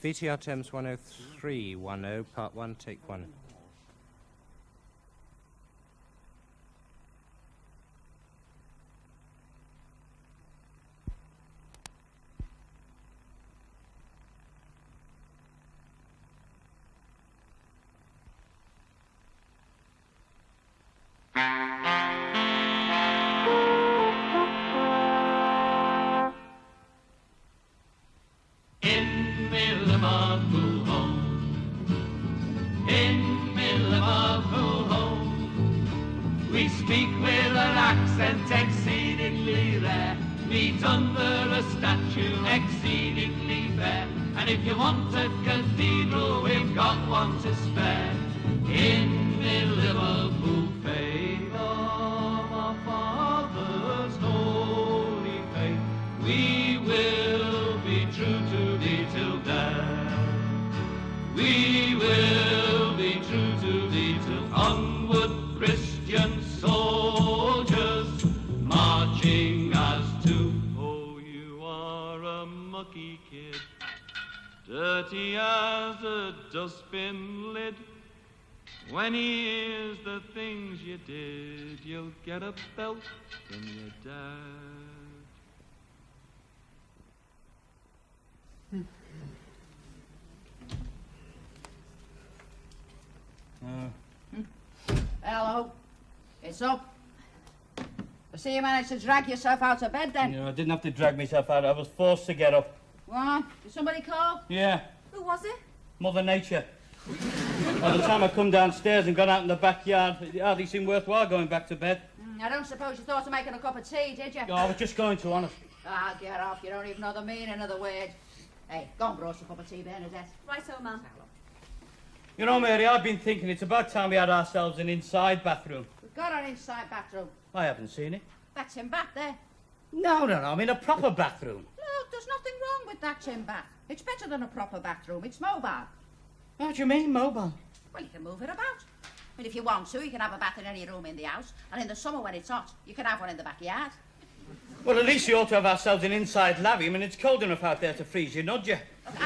VTR Thames 10310, Part 1, Take 1. We speak with an accent exceedingly rare, meet under a statue exceedingly fair, and if you want a cathedral, we've got one to spare. In the Liverpool faith of our fathers' holy faith, we will be true to thee till death. We will be true to thee till onward, Christian soldiers, marching as two. Oh, you are a mucky kid, dirty as a dustbin lid. When he hears the things you did, you'll get a belt from your dad. Hello. It's up. I see you managed to drag yourself out of bed then. No, I didn't have to drag myself out. I was forced to get up. What? Did somebody call? Yeah. Who was it? Mother Nature. By the time I come downstairs and got out in the backyard, it hardly seemed worthwhile going back to bed. I don't suppose you thought of making a cup of tea, did you? Oh, I was just going to, honest. Ah, get off. You don't even know the meaning of the word. Hey, go and roast a cup of tea, Bernadette. Right-o, ma'am. You know, Mary, I've been thinking it's about time we had ourselves an inside bathroom. We've got our inside bathroom. I haven't seen it. That tin bath there. No, I mean a proper bathroom. Look, there's nothing wrong with that tin bath. It's better than a proper bathroom. It's mobile. What do you mean, mobile? Well, you can move it about. I mean, if you want to, you can have a bath in any room in the house. And in the summer when it's hot, you can have one in the backyard. Well, at least we ought to have ourselves an inside lavvy. I mean, it's cold enough out there to freeze you, nod you. Look,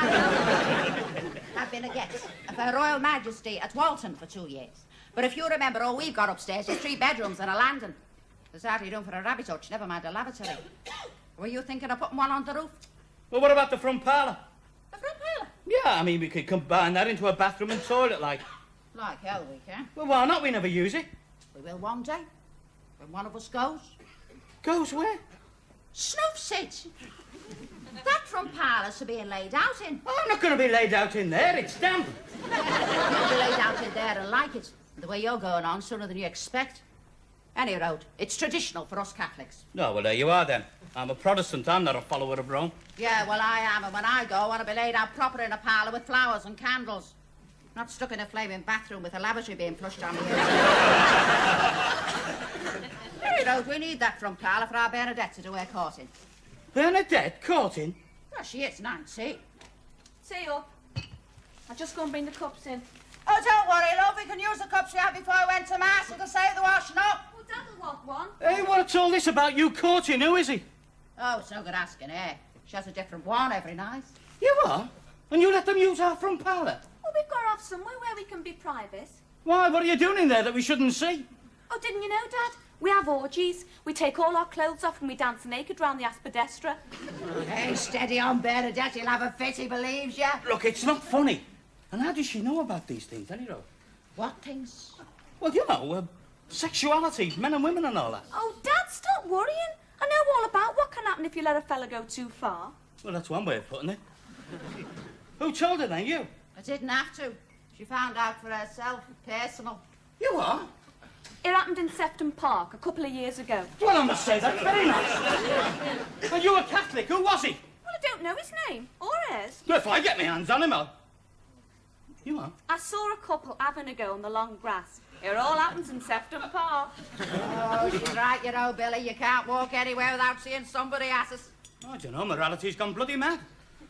I've been a guest of Her Royal Majesty at Walton for 2 years. But if you remember, all we've got upstairs is 3 bedrooms and a landing. There's hardly room for a rabbit hutch, never mind a lavatory. Were you thinking of putting one on the roof? Well, what about the front parlour? The front parlour? Yeah, I mean, we could combine that into a bathroom and toilet, like. Like hell we can. Well, why not? We never use it. We will one day, when one of us goes. Goes where? Snuffs it. That front parlour's to being laid out in. Oh, I'm not going to be laid out in there. It's damp. You'll be laid out in there and like it. The way you're going on sooner than you expect. Any road, it's traditional for us Catholics. No, well, there you are, then. I'm a Protestant. I'm not a follower of Rome. Yeah, well, I am, and when I go, I want to be laid out proper in a parlour with flowers and candles. Not stuck in a flaming bathroom with a lavatory being flushed on me. Any road, we need that front parlour for our Bernadette to do her courting. Bernadette courting? Well, she is 90. Tea up. I'll just go and bring the cups in. Oh, don't worry, love. We can use the cups we had before I went to Mass. It'll save the washing up. Well, Dad'll want one. Hey, what's all this about you courting? Who is he? Oh, it's no good asking her. She has a different one every night. You are? And you let them use our front parlour? Well, we've got to have somewhere where we can be private. Why, what are you doing in there that we shouldn't see? Oh, didn't you know, Dad? We have orgies. We take all our clothes off and we dance naked round the aspidestra. Hey, steady on, Bernadette. You'll have a fit, he believes you. Look, it's not funny. And how does she know about these things, anyhow? What things? Well, you know, sexuality, men and women and all that. Oh, Dad, stop worrying. I know all about what can happen if you let a fella go too far. Well, that's one way of putting it. Who told her then, you? I didn't have to. She found out for herself, personal. You are? It happened in Sefton Park a couple of years ago. Well, I must say, that's very nice. And you were Catholic. Who was he? Well, I don't know his name or hers. Well, if I get my hands on him, I'll... You are? I saw a couple having a go on the long grass. It all happens in Sefton Park. Oh, she's right, you know, Billy. You can't walk anywhere without seeing somebody at us. I don't know, morality's gone bloody mad.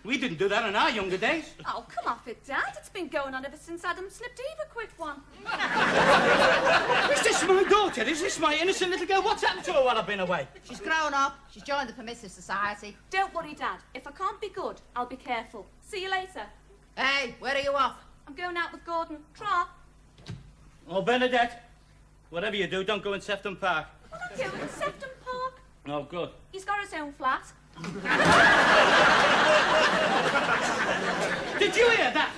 We didn't do that in our younger days. Oh, come off it, Dad. It's been going on ever since Adam slipped Eve a quick one. Is this my daughter? Is this my innocent little girl? What's happened to her while I've been away? She's grown up. She's joined the Permissive Society. Don't worry, Dad. If I can't be good, I'll be careful. See you later. Hey, where are you off? I'm going out with Gordon. Tra. Oh, Bernadette, whatever you do, don't go in Sefton Park. What are you doing in Sefton Park? Oh, good. He's got his own flat. Did you hear that?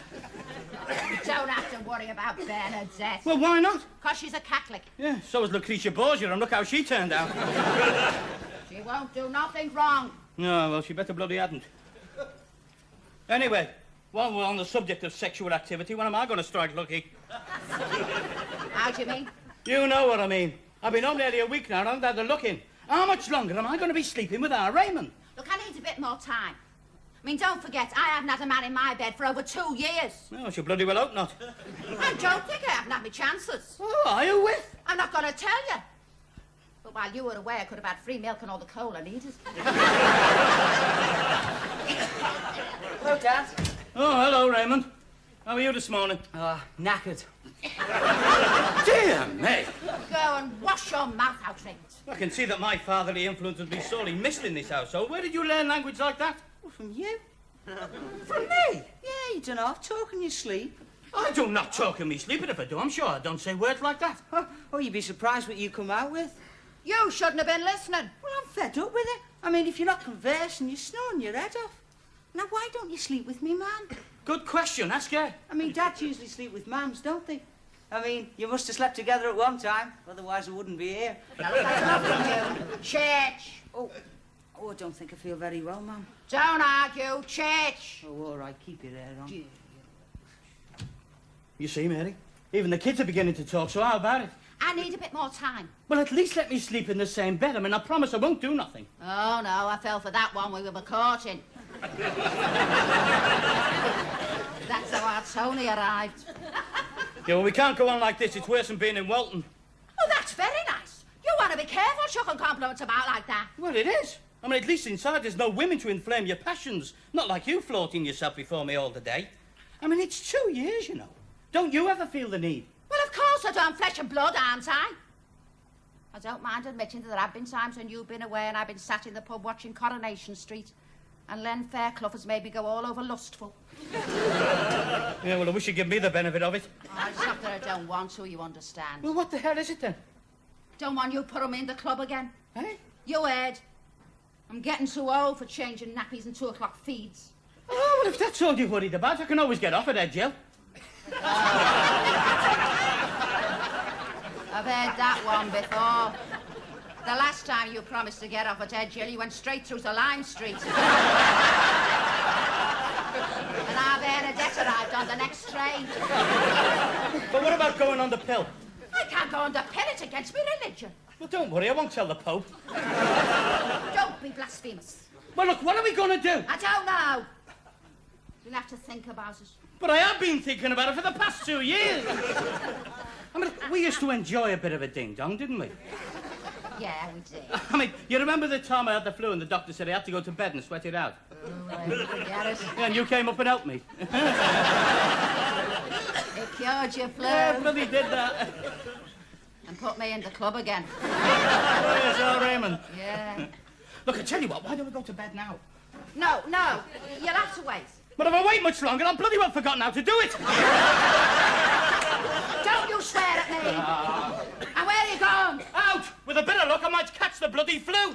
Don't have to worry about Bernadette. Well, why not? Because she's a Catholic. Yeah, so was Lucretia Borgia, and look how she turned out. She won't do nothing wrong. No, well, she better bloody hadn't. Anyway, while we're on the subject of sexual activity, when am I going to strike lucky? How do you mean? You know what I mean. I've been home nearly a week now, and I haven't had the look in. How much longer am I going to be sleeping with our Raymond? Look, I need a bit more time. I mean, don't forget, I haven't had a man in my bed for over 2 years. Oh, she bloody well hope not. I don't think I haven't had my chances. Oh, are you with? I'm not going to tell you. But while you were away, I could have had free milk and all the coal I needed. Hello, Dad. Oh, hello, Raymond. How are you this morning? Knackered. Dear me. Go and wash your mouth out, Raymond. I can see that my fatherly influence has been sorely missed in this household. Where did you learn language like that? Well, from you. From me? Yeah, you don't half talk in your sleep. I do not talk in me sleep, and if I do, I'm sure I don't say words like that. Oh, you'd be surprised what you come out with. You shouldn't have been listening. Well, I'm fed up with it. I mean, if you're not conversing, you're snoring your head off. Now, why don't you sleep with me, man? Good question, ask her. I mean, dads usually sleep with mums, don't they? I mean, you must have slept together at one time, otherwise I wouldn't be here. No, that's not you. Church. Oh, I don't think I feel very well, ma'am. Don't argue. Church. Oh, all right, keep your hair on. You see, Mary? Even the kids are beginning to talk, so how about it? I need a bit more time. Well, at least let me sleep in the same bed. I mean, I promise I won't do nothing. Oh, no, I fell for that one we were courting. That's how our Tony arrived. Yeah, well, we can't go on like this. It's worse than being in Walton. Oh, that's very nice. You want to be careful chucking compliments about like that. Well, it is. I mean, at least inside there's no women to inflame your passions. Not like you flaunting yourself before me all the day. I mean, it's 2 years, you know. Don't you ever feel the need? Well, of course I don't. Flesh and blood, aren't I? I don't mind admitting that there have been times when you've been away and I've been sat in the pub watching Coronation Street and Len Fairclough has made me go all over lustful. Yeah, well, I wish you'd give me the benefit of it. Oh, it's not that I don't want to, you understand. Well, what the hell is it then? Don't want you put 'em in the club again. Eh? You heard. I'm getting too old for changing nappies and 2 o'clock feeds. Oh, well, if that's all you're worried about, I can always get off at Ed Jill. I've heard that one before. The last time you promised to get off at Ed Jill, you went straight through to Lime Street. And our Bernadette arrived on the next train. But what about going on the pill? I can't go on the pill, it's against my religion. Well, don't worry, I won't tell the Pope. Don't be blasphemous. Well, look, what are we going to do? I don't know. You'll have to think about it. But I have been thinking about it for the past 2 years. I mean, we used to enjoy a bit of a ding-dong, didn't we? Yeah, we did. I mean, you remember the time I had the flu and the doctor said I had to go to bed and sweat it out? Forget it. Yeah, and you came up and helped me. It cured your flu. Yeah, bloody did that. And put me in the club again. Yes, Raymond. Yeah. Look, I tell you what, why don't we go to bed now? No, you'll have to wait. But if I wait much longer, I'll bloody well forgotten how to do it. Don't you swear at me. And where are you going? Out! With a bit of luck, I might catch the bloody flu.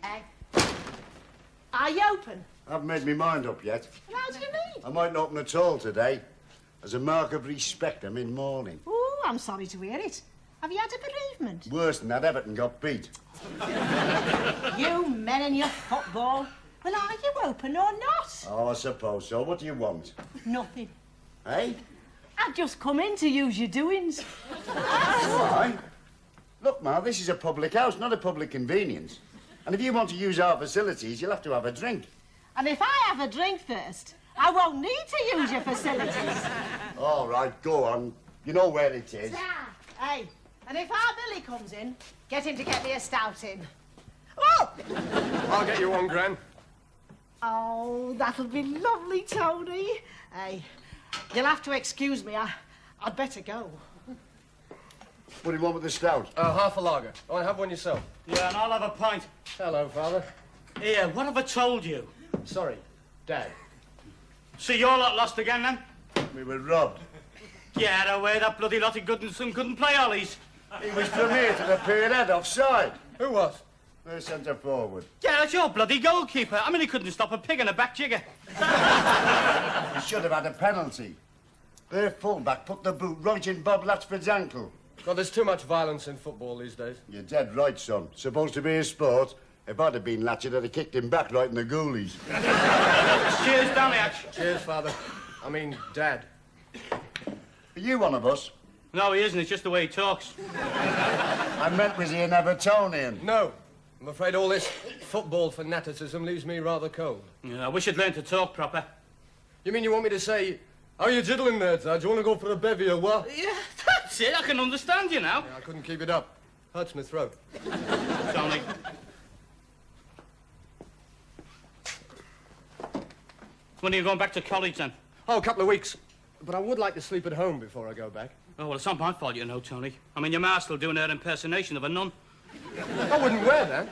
Hey. Are you open? I haven't made my mind up yet. How do you mean? I mightn't open at all today. As a mark of respect, I'm in mourning. Oh, I'm sorry to hear it. Have you had a bereavement? Worse than that, Everton got beat. You men and your football. Well, are you open or not? Oh, I suppose so. What do you want? Nothing. Eh? I've just come in to use your doings. Why? Look, Ma, this is a public house, not a public convenience. And if you want to use our facilities, you'll have to have a drink. And if I have a drink first, I won't need to use your facilities. All right, go on. You know where it is. Hey, and if our Billy comes in, get him to get me a stout in. Oh! I'll get you one, Gran. Oh, that'll be lovely, Tony. Hey, you'll have to excuse me. I'd better go. What do you want with the stout? Half a lager. Oh, have one yourself. Yeah, and I'll have a pint. Hello, Father. Here, what have I told you? Sorry, Dad. So you're lot lost again, then? We were robbed. Get away, that bloody lot of Goodnson couldn't play ollies. He was from here to the pier offside. Who was? The centre forward. Yeah, that's your bloody goalkeeper. I mean, he couldn't stop a pig and a back jigger. He should have had a penalty. Their fullback put the boot right in Bob Latchford's ankle. God, there's too much violence in football these days. You're dead right, son. Supposed to be a sport. If I'd have been Latchford, I'd have kicked him back right in the goalies. Cheers, Daniach. Cheers, Father. I mean, Dad. Are you one of us? No, he isn't. It's just the way he talks. I meant was he an Evertonian? No. I'm afraid all this football fanaticism leaves me rather cold. Yeah, I wish I'd learned to talk proper. You mean you want me to say, how you jiddling there, Dad? Do you want to go for a bevy or what? Yeah, that's it. I can understand you now. Yeah, I couldn't keep it up. Hurts my throat. Tony. When are you going back to college, then? Oh, a couple of weeks. But I would like to sleep at home before I go back. Oh, well, it's not my fault, you know, Tony. I mean, your ma's still doing her impersonation of a nun. I wouldn't wear that.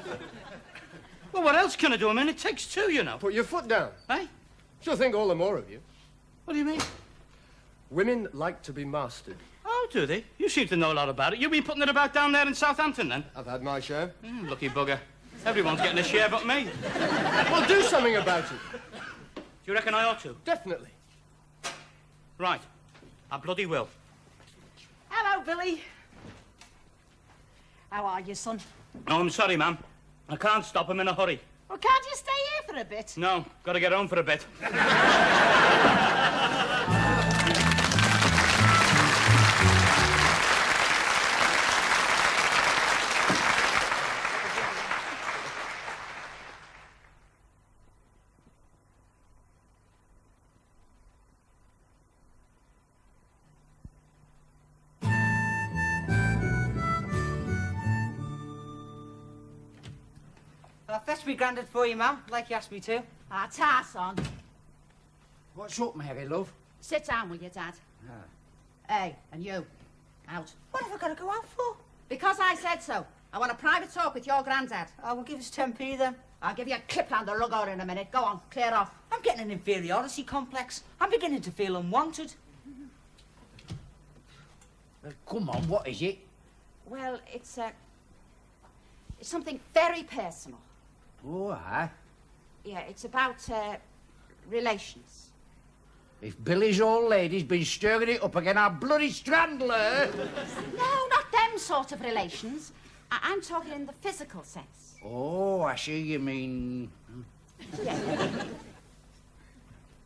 Well, what else can I do? I mean, it takes two, you know. Put your foot down. Eh? She'll think all the more of you. What do you mean? Women like to be mastered. Oh, do they? You seem to know a lot about it. You've been putting it about down there in Southampton, then? I've had my share. Lucky bugger. Everyone's getting a share but me. Well, do something about it. Do you reckon I ought to? Definitely. Right. I bloody will. Hello, Billy. How are you, son? Oh, I'm sorry, ma'am. I can't stop. I'm in a hurry. Well, can't you stay here for a bit? No, got to get home for a bit. I'll fetch me Grandad for you, ma'am, like you asked me to. Ah, ta, son. What's up, Mary, love? Sit down, will you, Dad? Hey, and you. Out. What have I got to go out for? Because I said so. I want a private talk with your granddad. Oh, well, give us 10p then. I'll give you a clip round the lug-out in a minute. Go on, clear off. I'm getting an inferiority complex. I'm beginning to feel unwanted. Come on, what is it? Well, it's something very personal. Oh, aye. Yeah, it's about, relations. If Billy's old lady's been stirring it up again, I'll bloody strangle her. No, not them sort of relations. I'm talking in the physical sense. Oh, I see you mean... Yeah.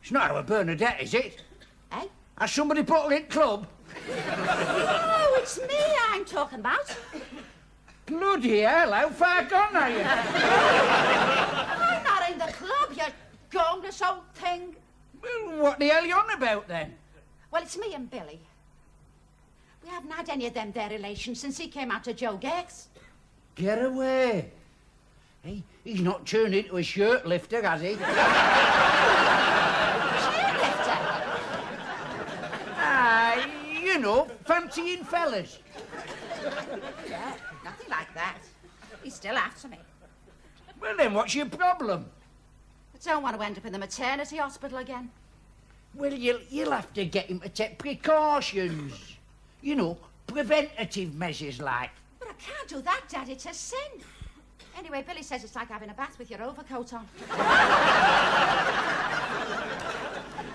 It's not our Bernadette, is it? Eh? Has somebody put her in club? No, it's me I'm talking about. Bloody hell, how far gone are you? I'm not in the club, you gormless old thing. Well, what the hell are you on about, then? Well, it's me and Billy. We haven't had any of them there relations since he came out to Joe Gex. Get away. Hey, he's not turned into a shirt lifter, has he? Cheerlifter? Ah, you know, fancying fellas. Yeah, nothing like that. He's still after me. Well, then what's your problem? I don't want to end up in the maternity hospital again. Well, you'll have to get him to take precautions. You know, preventative measures like. But I can't do that, Dad. It's a sin. Anyway, Billy says it's like having a bath with your overcoat on.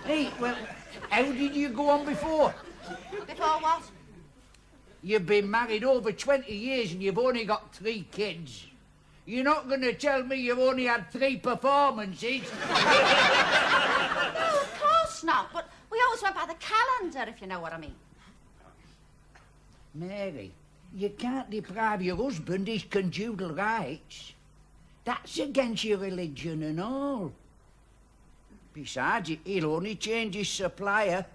Hey, well, how did you go on before? Before what? You've been married over 20 years and you've only got 3 kids. You're not going to tell me you've only had 3 performances? No, of course not. But we always went by the calendar, if you know what I mean. Mary, you can't deprive your husband his conjugal rights. That's against your religion and all. Besides, he'll only change his supplier.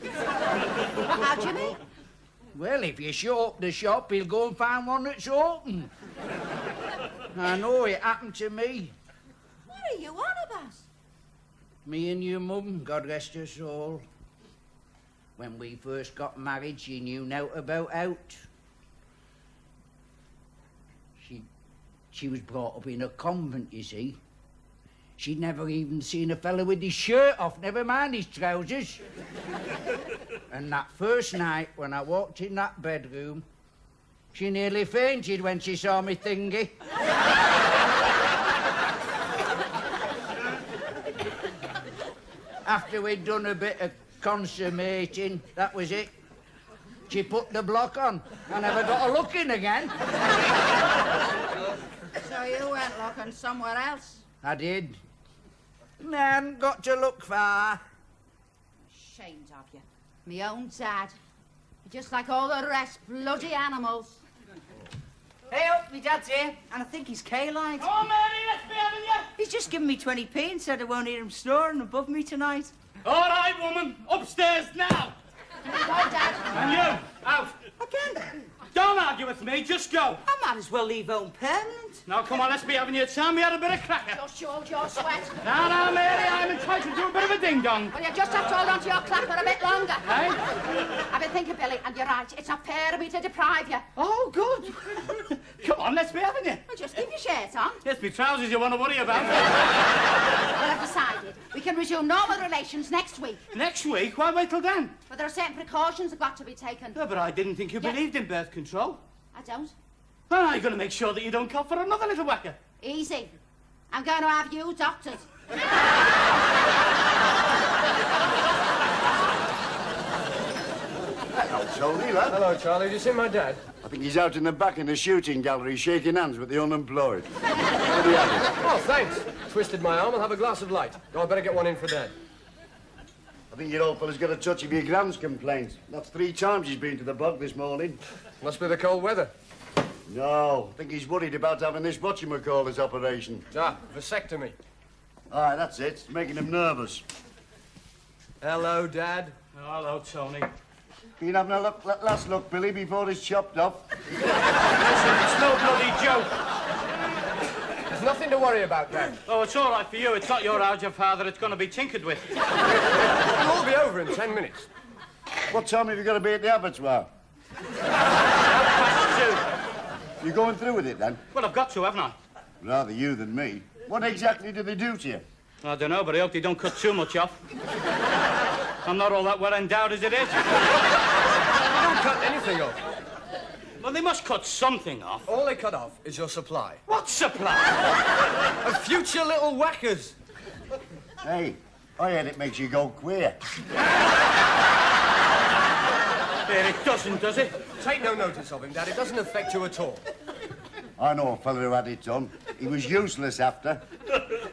How do you mean? Well, if you shut up the shop, he'll go and find one that's open. I know, it happened to me. What are you on about? Me and your mum, God rest her soul. When we first got married, she knew nought about out. She was brought up in a convent, you see. She'd never even seen a fella with his shirt off, never mind his trousers. And that first night when I walked in that bedroom, she nearly fainted when she saw me thingy. After we'd done a bit of consummating, that was it. She put the block on. I never got a look in again. So you went looking somewhere else? I did. I hadn't got to look far. Ashamed of you. Me own dad. Just like all the rest, bloody animals. Hey, up, me dad's here, and I think he's K-lined. Oh, Mary, let's be having you. He's just given me 20p and said I won't hear him snoring above me tonight. All right, woman, upstairs now. Go, Dad. And you, out. Again? Don't argue with me, just go. I might as well leave home permanent. Now, come on, let's be having you. Time we had a bit of cracker. Just hold your sweat. Now, Mary, I'm entitled to a bit of a ding-dong. Well, you just have to hold on to your clapper a bit longer. Hey? I've been thinking, Billy, and you're right. It's not fair of me to deprive you. Oh, good. Come on, let's be having you. Well, just keep your shirt on. It's me trousers you want to worry about. Well, I've decided we can resume normal relations next week. Next week? Why wait till then? But there are certain precautions that got to be taken. No, but I didn't think you believed in birth control. I don't. Well, are you going to make sure that you don't call for another little whacker? Easy. I'm going to have you doctored. Hello, Tony, lad. Hello, Charlie. Did you see my dad? I think he's out in the back in the shooting gallery shaking hands with the unemployed. What do you have? Oh, thanks. Twisted my arm. I'll have a glass of light. Oh, I better get one in for Dad. I think your old fella's got a touch of your grand's complaints. That's 3 times he's been to the bog this morning. Must be the cold weather. No, I think he's worried about having this whatchamacallit operation. Ah, vasectomy. Aye, that's it. It's making him nervous. Hello, Dad. Oh, hello, Tony. Been having a last look, Billy, before it's chopped off. It's no bloody joke. There's nothing to worry about, Dad. Oh, it's all right for you. It's not your Alger father. It's going to be tinkered with. It'll all be over in 10 minutes. What time have you got to be at the abattoir? 2:30. You going through with it, then? Well, I've got to, haven't I? Rather you than me. What exactly do they do to you? I don't know, but I hope they don't cut too much off. I'm not all that well endowed as it is. They don't cut anything off. Well, they must cut something off. All they cut off is your supply. What supply? Of future little whackers. Hey, I heard it makes you go queer. There, it doesn't, does it? Take no notice of him, Dad. It doesn't affect you at all. I know a fella who had it done. He was useless after.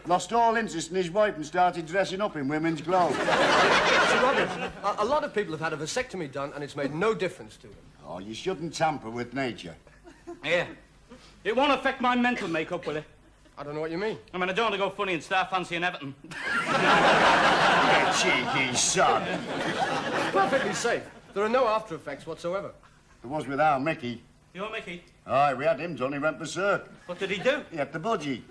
Lost all interest in his wife and started dressing up in women's clothes. It's rubbish. A lot of people have had a vasectomy done, and it's made no difference to them. Oh, you shouldn't tamper with nature. Yeah. It won't affect my mental makeup, will it? I don't know what you mean. I mean, I don't want to go funny and start fancying Everton. You cheeky son. It's perfectly safe. There are no after effects whatsoever. There was with our Mickey. Your Mickey? Aye, we had him done. He went berserk. What did he do? He had the budgie.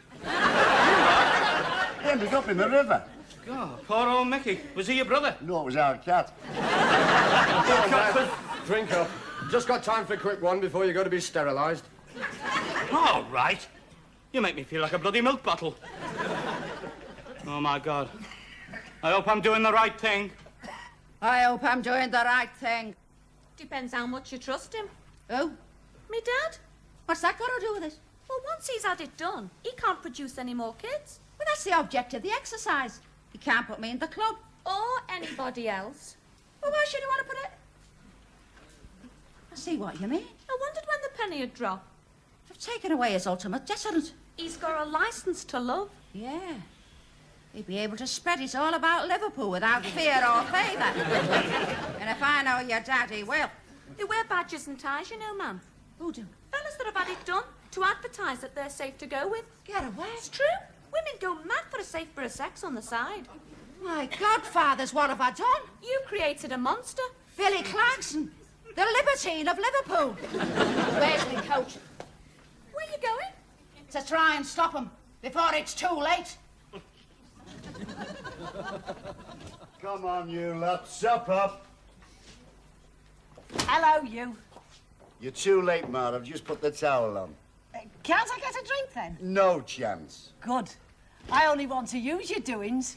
He ended up in the river. God, poor old Mickey. Was he your brother? No, it was our cat. Come on, Dad. Drink up. Just got time for a quick one before you go to be sterilised. All right. You make me feel like a bloody milk bottle. Oh, my God. I hope I'm doing the right thing. I hope I'm doing the right thing. Depends how much you trust him. Who? Me dad? What's that got to do with it? Well, once he's had it done, he can't produce any more kids. Well, that's the object of the exercise. He can't put me in the club. Or anybody else. Well, why should he want to put it? I see what you mean. I wondered when the penny would drop. They've taken away his ultimate deterrent. He's got a licence to love. Yeah. He'd be able to spread it all about Liverpool without fear or favour. And if I know your dad, he will. They wear badges and ties, you know, ma'am. Who do? Fellas that have had it done to advertise that they're safe to go with. Get away. It's true. Women go mad for a safe bit of sex on the side. My godfathers, what have I done? You created a monster. Billy Clarkson, the libertine of Liverpool. Where's my coat? Where you going? To try and stop him before it's too late. Come on, you lot. Sup up. Hello, you. You're too late, Ma. I've just put the towel on. Can't I get a drink then? No chance. Good. I only want to use your doings.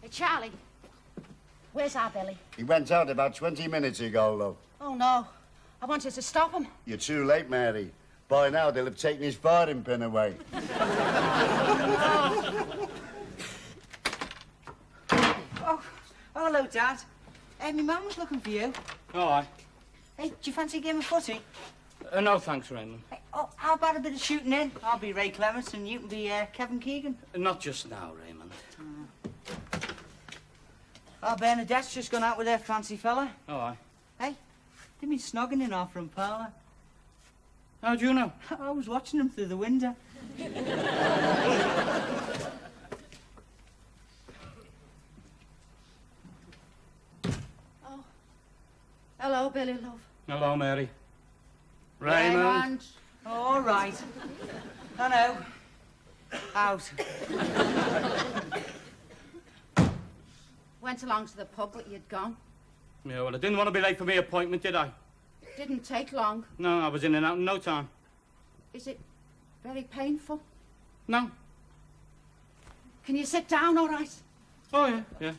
Hey, Charlie, where's our Billy? He went out about 20 minutes ago, love. Oh, no. I wanted to stop him. You're too late, Mary. By now, they'll have taken his firing pin away. Oh, hello, Dad. Hey, my mum was looking for you. All right. Hey, do you fancy a game of footy? No, thanks, Raymond. Hey, oh, how about a bit of shooting in? I'll be Ray Clements and you can be Kevin Keegan. Not just now, Raymond. Oh, Bernadette's just gone out with her fancy fella. All right. Hey, they've been snogging in our front parlour. How do you know? I was watching them through the window. Oh. Hello, Billy, love. Hello, Mary. Raymond. All right. I know. Out. Went along to the pub, but you'd gone. Yeah, well, I didn't want to be late for my appointment, did I? Didn't take long. No, I was in and out in no time. Is it very painful? No. Can you sit down all right? Oh, yeah.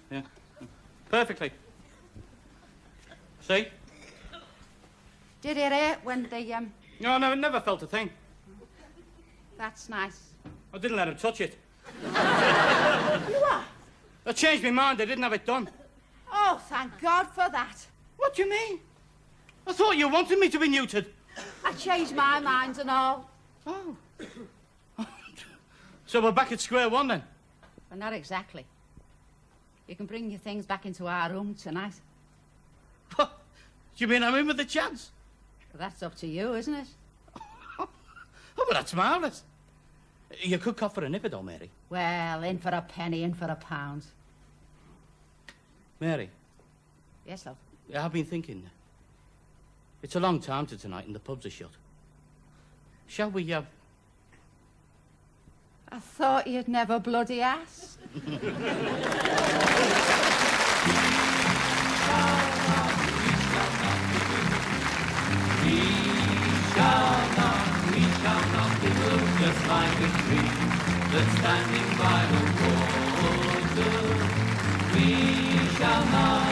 Perfectly. See? Did you hear when they, No, I never felt a thing. That's nice. I didn't let him touch it. What? I changed my mind. I didn't have it done. Oh, thank God for that. What do you mean? I thought you wanted me to be neutered. I changed my mind and all. Oh. So we're back at square one, then? Well, not exactly. You can bring your things back into our room tonight. What? Do you mean I'm in with a chance? Well, that's up to you, isn't it? Oh, well, that's marvellous. You could cough for a nipper, though, Mary. Well, in for a penny, in for a pound. Mary, Yes, love. I've been thinking. It's a long time to tonight and the pubs are shut. Shall we, I thought you'd never bloody asked. We shall not be moved just like a tree that's standing by the water. We shall not